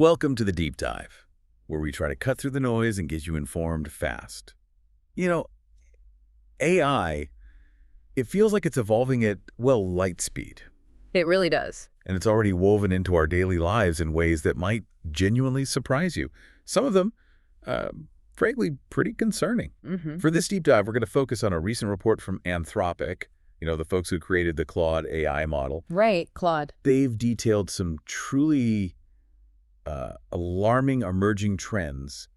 Welcome to the Deep Dive, where we try to cut through the noise and get you informed fast. You know, AI, it feels like it's evolving at, well, light speed. It really does. And it's already woven into our daily lives in ways that might genuinely surprise you. Some of them, frankly, pretty concerning. For this deep dive, we're going to focus on a recent report from Anthropic, the folks who created the Claude AI model. Right, Claude. They've detailed some truly alarming emerging trends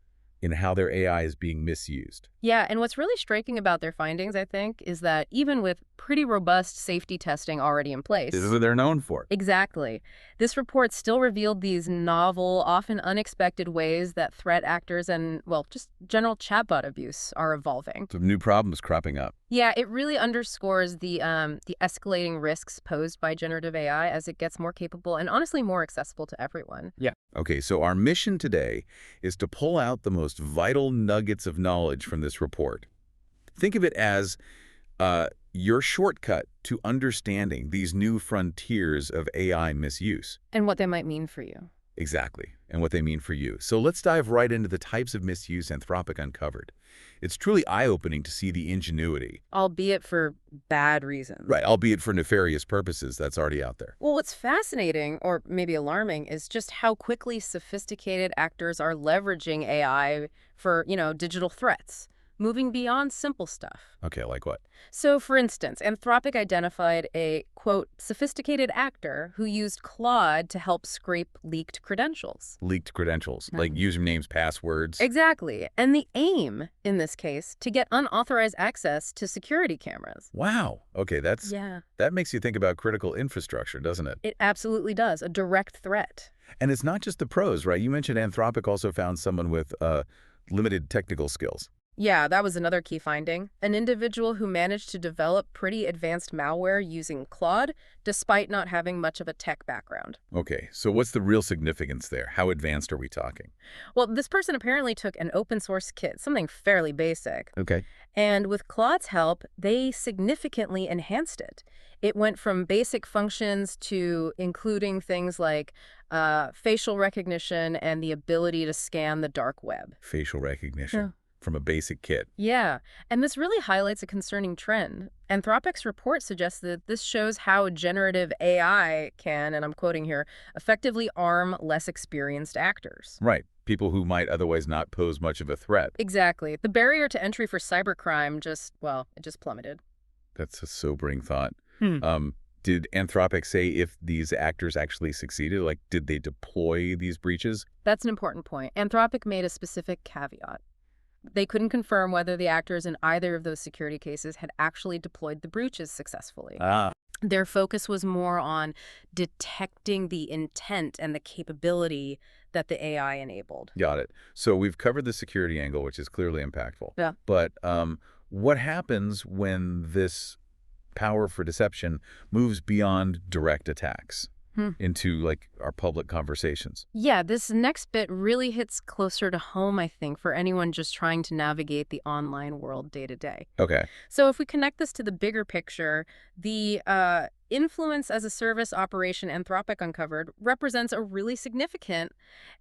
in how their AI is being misused. Yeah, and what's really striking about their findings, I think, is that even with pretty robust safety testing already in place... This is what they're known for. Exactly. This report still revealed these novel, often unexpected ways that threat actors and, well, just general chatbot abuse are evolving. Some new problems cropping up. Yeah, it really underscores the escalating risks posed by generative AI as it gets more capable and honestly more accessible to everyone. Yeah. Okay, so our mission today is to pull out the most vital nuggets of knowledge from this report. Think of it as your shortcut to understanding these new frontiers of AI misuse. And what they might mean for you. Exactly, and what they mean for you. So let's dive right into the types of misuse Anthropic uncovered. It's truly eye-opening to see the ingenuity. Albeit for bad reasons. Right, albeit for nefarious purposes that's already out there. Well, what's fascinating, or maybe alarming, is just how quickly sophisticated actors are leveraging AI for, digital threats, moving beyond simple stuff. Okay, like what? So, for instance, Anthropic identified a, quote, sophisticated actor who used Claude to help scrape leaked credentials. Leaked credentials, like usernames, passwords. Exactly. And the aim, in this case, to get unauthorized access to security cameras. Wow. Okay, that makes you think about critical infrastructure, doesn't it? It absolutely does. A direct threat. And it's not just the pros, right? You mentioned Anthropic also found someone with limited technical skills. Yeah, that was another key finding. An individual who managed to develop pretty advanced malware using Claude, despite not having much of a tech background. Okay, so what's the real significance there? How advanced are we talking? Well, this person apparently took an open source kit, something fairly basic. Okay. And with Claude's help, they significantly enhanced it. It went from basic functions to including things like facial recognition and the ability to scan the dark web. Facial recognition. From a basic kit. Yeah, and this really highlights a concerning trend. Anthropic's report suggests that this shows how generative AI can, and I'm quoting here, effectively arm less experienced actors. Right. People who might otherwise not pose much of a threat. Exactly. The barrier to entry for cybercrime it just plummeted. That's a sobering thought. Did Anthropic say if these actors actually succeeded? Like, did they deploy these breaches? That's an important point. Anthropic made a specific caveat. They couldn't confirm whether the actors in either of those security cases had actually deployed the breaches successfully. Their focus was more on detecting the intent and the capability that the AI enabled. Got it. So we've covered the security angle, which is clearly impactful. Yeah. But what happens when this power for deception moves beyond direct attacks? Into, like, our public conversations. Yeah, this next bit really hits closer to home, I think, for anyone just trying to navigate the online world day to day. Okay. So if we connect this to the bigger picture, the influence as a service operation Anthropic uncovered represents a really significant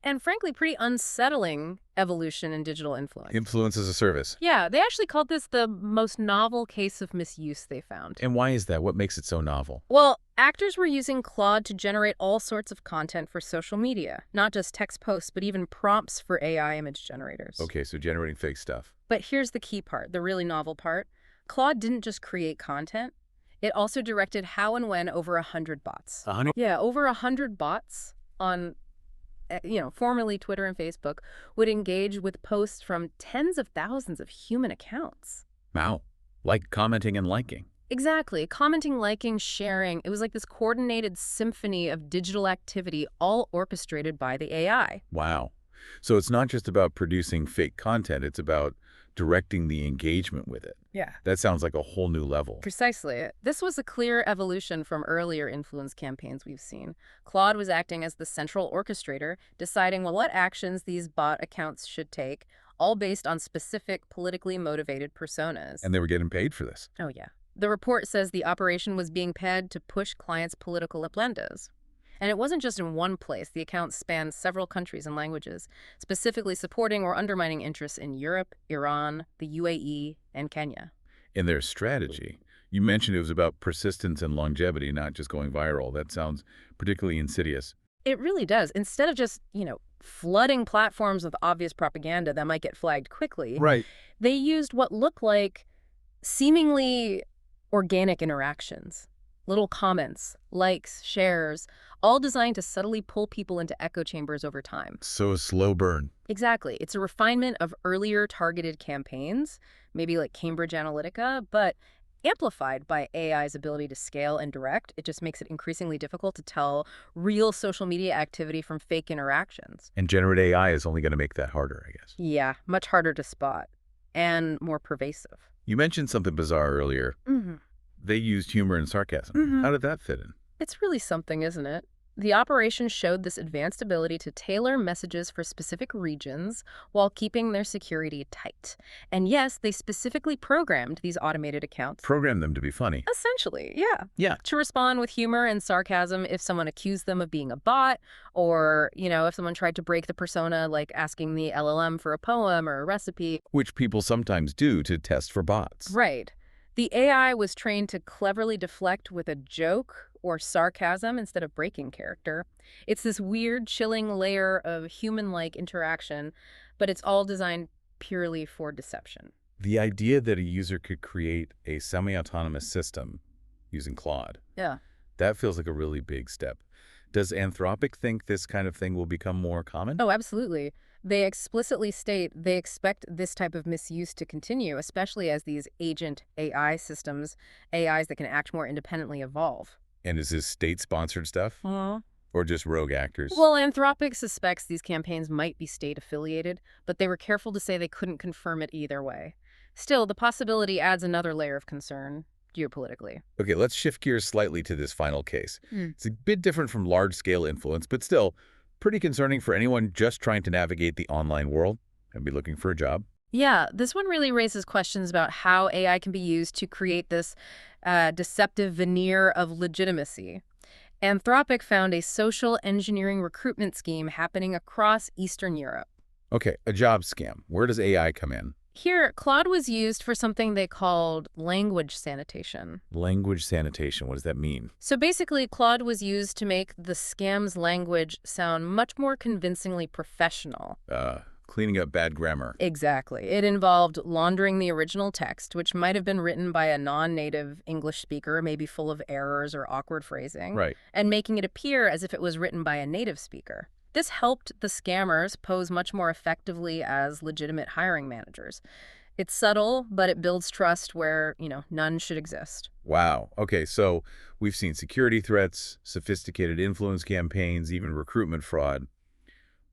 and, frankly, pretty unsettling evolution in digital influence. Influence as a service. Yeah, they actually called this the most novel case of misuse they found. And why is that? What makes it so novel? Well, actors were using Claude to generate all sorts of content for social media, not just text posts, but even prompts for AI image generators. Okay, so generating fake stuff. But here's the key part, the really novel part. Claude didn't just create content. It also directed how and when over 100 bots. 100? Yeah, over 100 bots on, formerly Twitter and Facebook, would engage with posts from tens of thousands of human accounts. Wow. Like commenting and liking. Exactly. Commenting, liking, sharing. It was like this coordinated symphony of digital activity, all orchestrated by the AI. Wow. So it's not just about producing fake content. It's about directing the engagement with it. Yeah. That sounds like a whole new level. Precisely. This was a clear evolution from earlier influence campaigns we've seen. Claude was acting as the central orchestrator, deciding what actions these bot accounts should take, all based on specific politically motivated personas. And they were getting paid for this. Oh, yeah. The report says the operation was being paid to push clients' political agendas. And it wasn't just in one place. The account spanned several countries and languages, specifically supporting or undermining interests in Europe, Iran, the UAE, and Kenya. In their strategy, you mentioned it was about persistence and longevity, not just going viral. That sounds particularly insidious. It really does. Instead of just, flooding platforms with obvious propaganda that might get flagged quickly, Right. they used what looked like seemingly organic interactions. Little comments, likes, shares, all designed to subtly pull people into echo chambers over time. So a slow burn. Exactly. It's a refinement of earlier targeted campaigns, maybe like Cambridge Analytica, but amplified by AI's ability to scale and direct. It just makes it increasingly difficult to tell real social media activity from fake interactions. And generative AI is only going to make that harder, I guess. Yeah, much harder to spot and more pervasive. You mentioned something bizarre earlier. They used humor and sarcasm. How did that fit in? It's really something, isn't it? The operation showed this advanced ability to tailor messages for specific regions while keeping their security tight. And yes, they specifically programmed these automated accounts. Programmed them to be funny. Essentially, yeah. Yeah. To respond with humor and sarcasm if someone accused them of being a bot, or, if someone tried to break the persona, like asking the LLM for a poem or a recipe. Which people sometimes do to test for bots. Right. The AI was trained to cleverly deflect with a joke or sarcasm instead of breaking character. It's this weird, chilling layer of human-like interaction, but it's all designed purely for deception. The idea that a user could create a semi-autonomous system using Claude, Yeah. that feels like a really big step. Does Anthropic think this kind of thing will become more common? Oh, absolutely. They explicitly state they expect this type of misuse to continue, especially as these agent AI systems, AIs that can act more independently, evolve. And is this state-sponsored stuff? Or just rogue actors? Well, Anthropic suspects these campaigns might be state-affiliated, but they were careful to say they couldn't confirm it either way. Still, the possibility adds another layer of concern, geopolitically. Okay, let's shift gears slightly to this final case. It's a bit different from large-scale influence, but still pretty concerning for anyone just trying to navigate the online world and be looking for a job. Yeah, this one really raises questions about how AI can be used to create this deceptive veneer of legitimacy. Anthropic found a social engineering recruitment scheme happening across Eastern Europe. Okay, a job scam. Where does AI come in? Here, Claude was used for something they called language sanitation. Language sanitation, what does that mean? So basically, Claude was used to make the scam's language sound much more convincingly professional. Cleaning up bad grammar. Exactly. It involved laundering the original text, which might have been written by a non-native English speaker, maybe full of errors or awkward phrasing, Right. and making it appear as if it was written by a native speaker. This helped the scammers pose much more effectively as legitimate hiring managers. It's subtle, but it builds trust where, none should exist. Wow. Okay, so we've seen security threats, sophisticated influence campaigns, even recruitment fraud.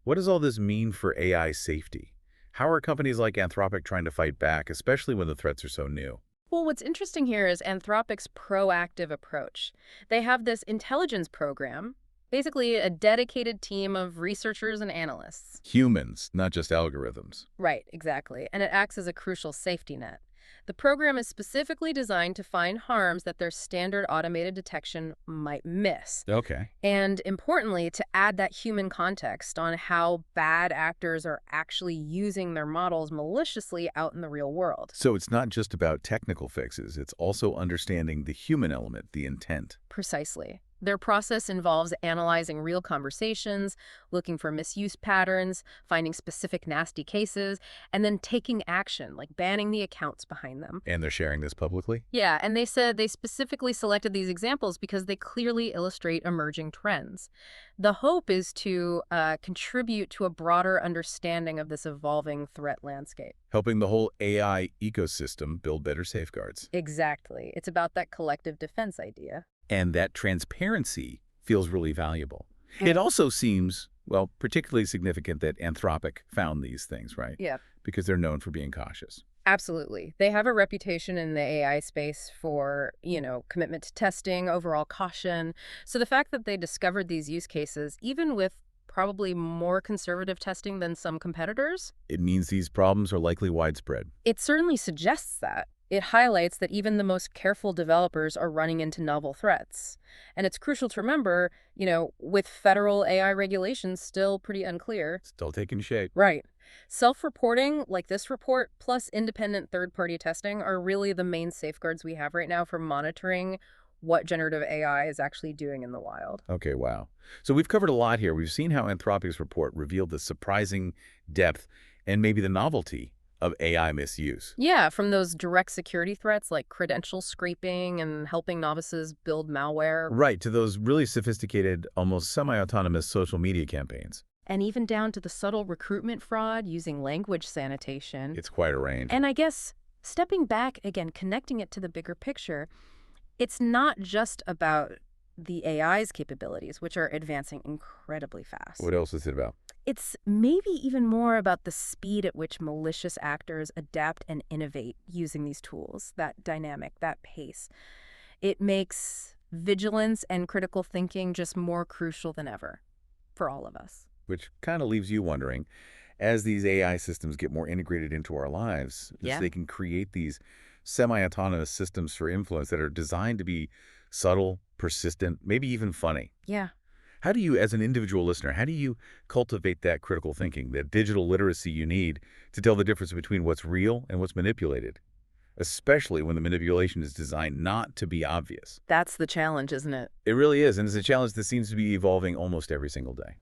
What does all this mean for AI safety? How are companies like Anthropic trying to fight back, especially when the threats are so new? Well, what's interesting here is Anthropic's proactive approach. They have this intelligence program, basically a dedicated team of researchers and analysts. Humans, not just algorithms. Right, exactly. And it acts as a crucial safety net. The program is specifically designed to find harms that their standard automated detection might miss. Okay. And importantly, to add that human context on how bad actors are actually using their models maliciously out in the real world. So it's not just about technical fixes, it's also understanding the human element, the intent. Precisely. Their process involves analyzing real conversations, looking for misuse patterns, finding specific nasty cases, and then taking action, like banning the accounts behind them. And they're sharing this publicly? Yeah, and they said they specifically selected these examples because they clearly illustrate emerging trends. The hope is to contribute to a broader understanding of this evolving threat landscape. Helping the whole AI ecosystem build better safeguards. Exactly. It's about that collective defense idea. And that transparency feels really valuable. It also seems, well, particularly significant that Anthropic found these things, right? Yeah. Because they're known for being cautious. Absolutely. They have a reputation in the AI space for, commitment to testing, overall caution. So the fact that they discovered these use cases, even with probably more conservative testing than some competitors, It means these problems are likely widespread. it certainly suggests that. It highlights that even the most careful developers are running into novel threats. And it's crucial to remember, with federal AI regulations still pretty unclear. Still taking shape. Right. Self-reporting, like this report, plus independent third-party testing are really the main safeguards we have right now for monitoring what generative AI is actually doing in the wild. Okay, wow. So we've covered a lot here. We've seen how Anthropic's report revealed the surprising depth and maybe the novelty of AI misuse. Yeah, from those direct security threats like credential scraping and helping novices build malware. Right, to those really sophisticated, almost semi-autonomous social media campaigns. And even down to the subtle recruitment fraud using language sanitation. It's quite a range. And I guess stepping back again, connecting it to the bigger picture, it's not just about the AI's capabilities, which are advancing incredibly fast. What else is it about? It's maybe even more about the speed at which malicious actors adapt and innovate using these tools, that dynamic, that pace. It makes vigilance and critical thinking just more crucial than ever for all of us. Which kind of leaves you wondering, as these AI systems get more integrated into our lives, Yeah. they can create these semi-autonomous systems for influence that are designed to be subtle, persistent, maybe even funny. Yeah. How do you, as an individual listener, how do you cultivate that critical thinking, that digital literacy you need to tell the difference between what's real and what's manipulated, especially when the manipulation is designed not to be obvious? That's the challenge, isn't it? It really is, and it's a challenge that seems to be evolving almost every single day.